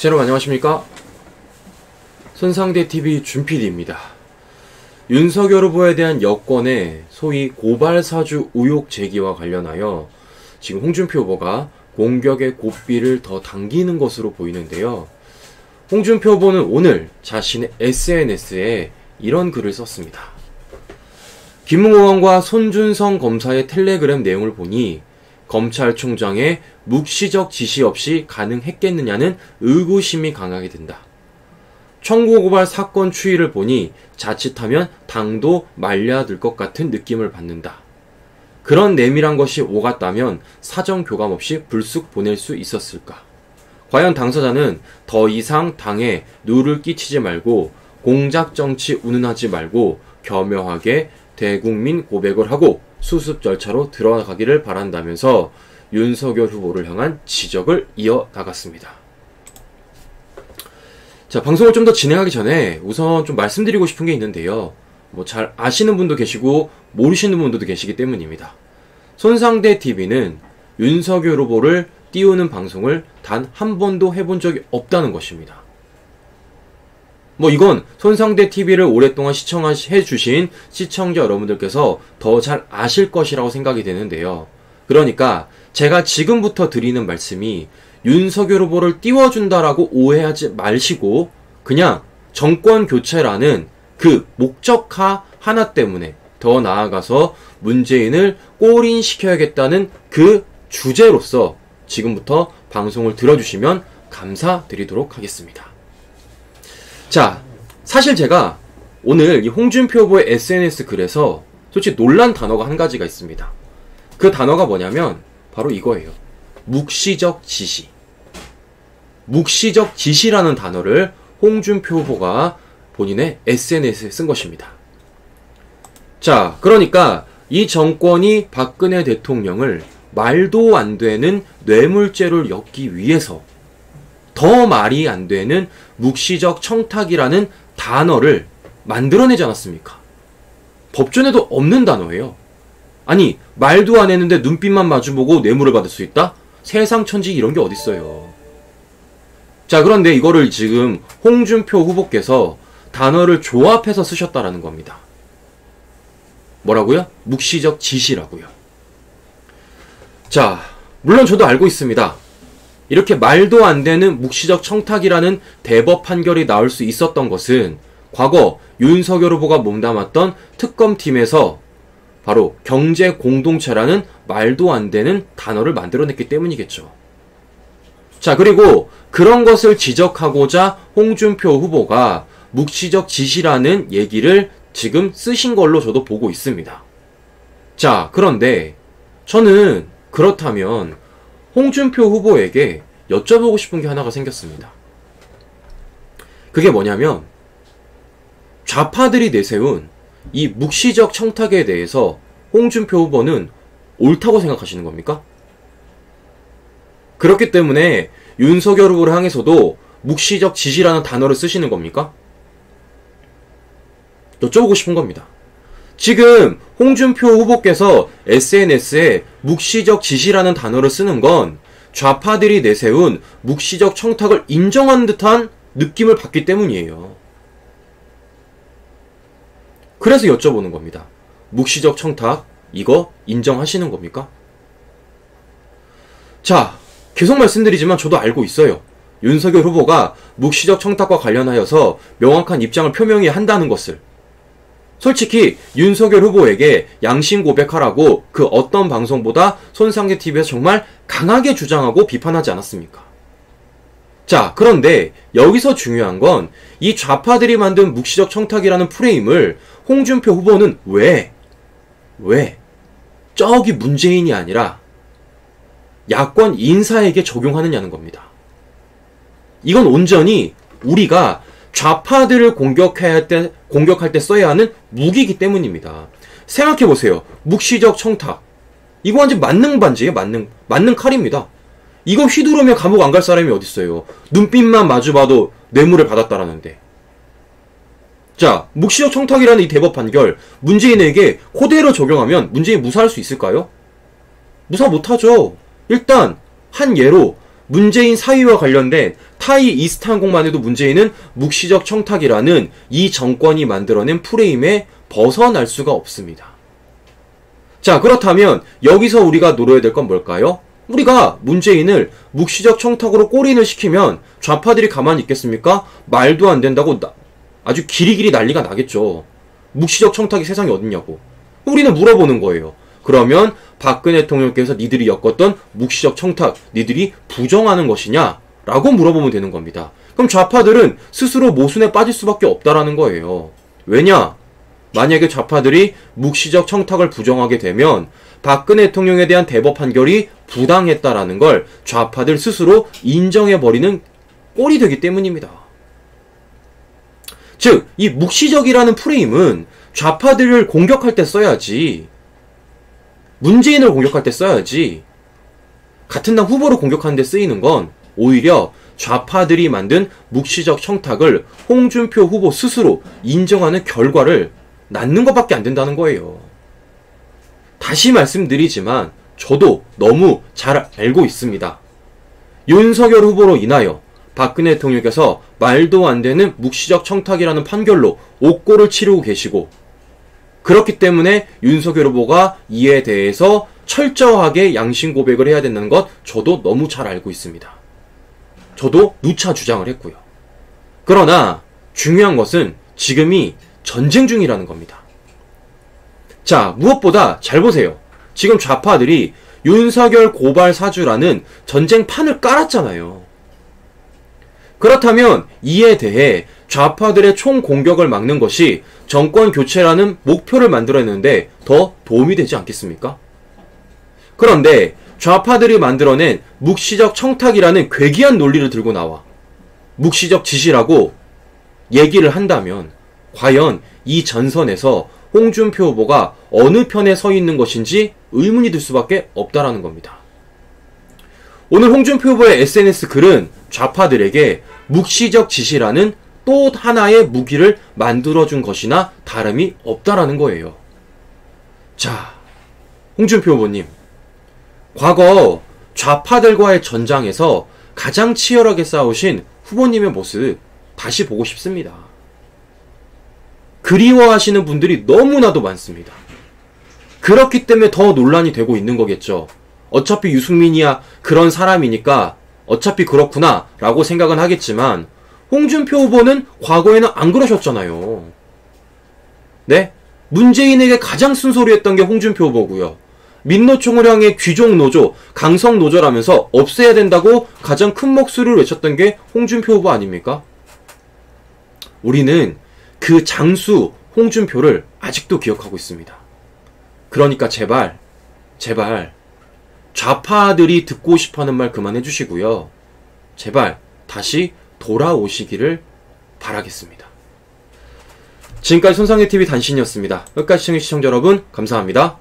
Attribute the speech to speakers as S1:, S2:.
S1: 여러분 안녕하십니까? 손상대TV 준PD입니다. 윤석열 후보에 대한 여권의 소위 고발사주 의혹 제기와 관련하여 지금 홍준표 후보가 공격의 고삐를 더 당기는 것으로 보이는데요. 홍준표 후보는 오늘 자신의 SNS에 이런 글을 썼습니다. 김웅원과 손준성 검사의 텔레그램 내용을 보니 검찰총장의 묵시적 지시 없이 가능했겠느냐는 의구심이 강하게 든다. 청구고발 사건 추이를 보니 자칫하면 당도 말려들 것 같은 느낌을 받는다. 그런 내밀한 것이 오갔다면 사정 교감 없이 불쑥 보낼 수 있었을까? 과연 당사자는 더 이상 당에 누를 끼치지 말고 공작정치 운운하지 말고 겸허하게 대국민 고백을 하고 수습 절차로 들어가기를 바란다면서 윤석열 후보를 향한 지적을 이어나갔습니다. 자, 방송을 좀 더 진행하기 전에 우선 좀 말씀드리고 싶은 게 있는데요. 잘 아시는 분도 계시고 모르시는 분들도 계시기 때문입니다. 손상대TV는 윤석열 후보를 띄우는 방송을 단 한 번도 해본 적이 없다는 것입니다. 이건 손상대TV를 오랫동안 시청해주신 시청자 여러분들께서 더 잘 아실 것이라고 생각이 되는데요. 그러니까 제가 지금부터 드리는 말씀이 윤석열 후보를 띄워준다라고 오해하지 마시고 그냥 정권 교체라는 그 목적화 하나 때문에 더 나아가서 문재인을 꼬린시켜야겠다는 그 주제로서 지금부터 방송을 들어주시면 감사드리도록 하겠습니다. 자, 사실 제가 오늘 이 홍준표 후보의 SNS 글에서 솔직히 놀란 단어가 한 가지가 있습니다. 그 단어가 뭐냐면 바로 이거예요. 묵시적 지시. 묵시적 지시라는 단어를 홍준표 후보가 본인의 SNS에 쓴 것입니다. 자, 그러니까 이 정권이 박근혜 대통령을 말도 안 되는 뇌물죄를 엮기 위해서 더 말이 안 되는 묵시적 청탁이라는 단어를 만들어내지 않았습니까? 법전에도 없는 단어예요. 아니, 말도 안 했는데 눈빛만 마주보고 뇌물을 받을 수 있다? 세상 천지 이런 게 어딨어요. 자, 그런데 이거를 지금 홍준표 후보께서 단어를 조합해서 쓰셨다라는 겁니다. 뭐라고요? 묵시적 지시라고요. 자, 물론 저도 알고 있습니다. 이렇게 말도 안 되는 묵시적 청탁이라는 대법 판결이 나올 수 있었던 것은 과거 윤석열 후보가 몸담았던 특검팀에서 바로 경제공동체라는 말도 안 되는 단어를 만들어냈기 때문이겠죠. 자, 그리고 그런 것을 지적하고자 홍준표 후보가 묵시적 지시라는 얘기를 지금 쓰신 걸로 저도 보고 있습니다. 자, 그런데 저는 그렇다면 홍준표 후보에게 여쭤보고 싶은 게 하나가 생겼습니다. 그게 뭐냐면 좌파들이 내세운 이 묵시적 청탁에 대해서 홍준표 후보는 옳다고 생각하시는 겁니까? 그렇기 때문에 윤석열 후보를 향해서도 묵시적 지시라는 단어를 쓰시는 겁니까? 여쭤보고 싶은 겁니다. 지금 홍준표 후보께서 SNS에 묵시적 지시라는 단어를 쓰는 건 좌파들이 내세운 묵시적 청탁을 인정하는 듯한 느낌을 받기 때문이에요. 그래서 여쭤보는 겁니다. 묵시적 청탁, 이거 인정하시는 겁니까? 자, 계속 말씀드리지만 저도 알고 있어요. 윤석열 후보가 묵시적 청탁과 관련하여서 명확한 입장을 표명해야 한다는 것을. 솔직히 윤석열 후보에게 양심 고백하라고 그 어떤 방송보다 손상대TV에서 정말 강하게 주장하고 비판하지 않았습니까? 자, 그런데 여기서 중요한 건 이 좌파들이 만든 묵시적 청탁이라는 프레임을 홍준표 후보는 왜 저기 문재인이 아니라 야권 인사에게 적용하느냐는 겁니다. 이건 온전히 우리가 좌파들을 공격할 때 써야 하는 무기이기 때문입니다. 생각해보세요. 묵시적 청탁. 이거 완전 만능 반지예요. 만능 칼입니다. 이거 휘두르면 감옥 안 갈 사람이 어딨어요. 눈빛만 마주봐도 뇌물을 받았다라는데. 자, 묵시적 청탁이라는 이 대법 판결 문재인에게 그대로 적용하면 문재인 무사할 수 있을까요? 무사 못하죠. 일단 한 예로 문재인 사위와 관련된 타이 이스트 항공만 해도 문재인은 묵시적 청탁이라는 이 정권이 만들어낸 프레임에 벗어날 수가 없습니다. 자, 그렇다면 여기서 우리가 노려야 될 건 뭘까요? 우리가 문재인을 묵시적 청탁으로 꼬린을 시키면 좌파들이 가만히 있겠습니까? 말도 안 된다고 아주 길이길이 난리가 나겠죠. 묵시적 청탁이 세상에 어딨냐고. 우리는 물어보는 거예요. 그러면 박근혜 대통령께서 니들이 엮었던 묵시적 청탁, 니들이 부정하는 것이냐? 라고 물어보면 되는 겁니다. 그럼 좌파들은 스스로 모순에 빠질 수밖에 없다라는 거예요. 왜냐? 만약에 좌파들이 묵시적 청탁을 부정하게 되면 박근혜 대통령에 대한 대법 판결이 부당했다라는 걸 좌파들 스스로 인정해버리는 꼴이 되기 때문입니다. 즉, 이 묵시적이라는 프레임은 좌파들을 공격할 때 써야지, 문재인을 공격할 때 써야지, 같은 당 후보를 공격하는 데 쓰이는 건 오히려 좌파들이 만든 묵시적 청탁을 홍준표 후보 스스로 인정하는 결과를 낳는 것밖에 안 된다는 거예요. 다시 말씀드리지만 저도 너무 잘 알고 있습니다. 윤석열 후보로 인하여 박근혜 대통령께서 말도 안 되는 묵시적 청탁이라는 판결로 옥고를 치르고 계시고, 그렇기 때문에 윤석열 후보가 이에 대해서 철저하게 양심 고백을 해야 된다는 것 저도 너무 잘 알고 있습니다. 저도 누차 주장을 했고요. 그러나 중요한 것은 지금이 전쟁 중이라는 겁니다. 자, 무엇보다 잘 보세요. 지금 좌파들이 윤석열 고발 사주라는 전쟁판을 깔았잖아요. 그렇다면 이에 대해 좌파들의 총공격을 막는 것이 정권 교체라는 목표를 만들어내는데 더 도움이 되지 않겠습니까? 그런데 좌파들이 만들어낸 묵시적 청탁이라는 괴기한 논리를 들고 나와 묵시적 지시라고 얘기를 한다면 과연 이 전선에서 홍준표 후보가 어느 편에 서 있는 것인지 의문이 들 수밖에 없다라는 겁니다. 오늘 홍준표 후보의 SNS 글은 좌파들에게 묵시적 지시라는 또 하나의 무기를 만들어준 것이나 다름이 없다라는 거예요. 자, 홍준표 후보님, 과거 좌파들과의 전장에서 가장 치열하게 싸우신 후보님의 모습 다시 보고 싶습니다. 그리워하시는 분들이 너무나도 많습니다. 그렇기 때문에 더 논란이 되고 있는 거겠죠. 어차피 유승민이야 그런 사람이니까 어차피 그렇구나 라고 생각은 하겠지만 홍준표 후보는 과거에는 안 그러셨잖아요. 네? 문재인에게 가장 쓴소리했던 게 홍준표 후보고요. 민노총을 향해 귀족노조, 강성노조라면서 없애야 된다고 가장 큰 목소리를 외쳤던 게 홍준표 후보 아닙니까? 우리는 그 장수 홍준표를 아직도 기억하고 있습니다. 그러니까 제발 좌파들이 듣고 싶어하는 말 그만해 주시고요. 제발 다시 돌아오시기를 바라겠습니다. 지금까지 손상의TV 단신이었습니다. 끝까지 시청해주신 시청자 여러분 감사합니다.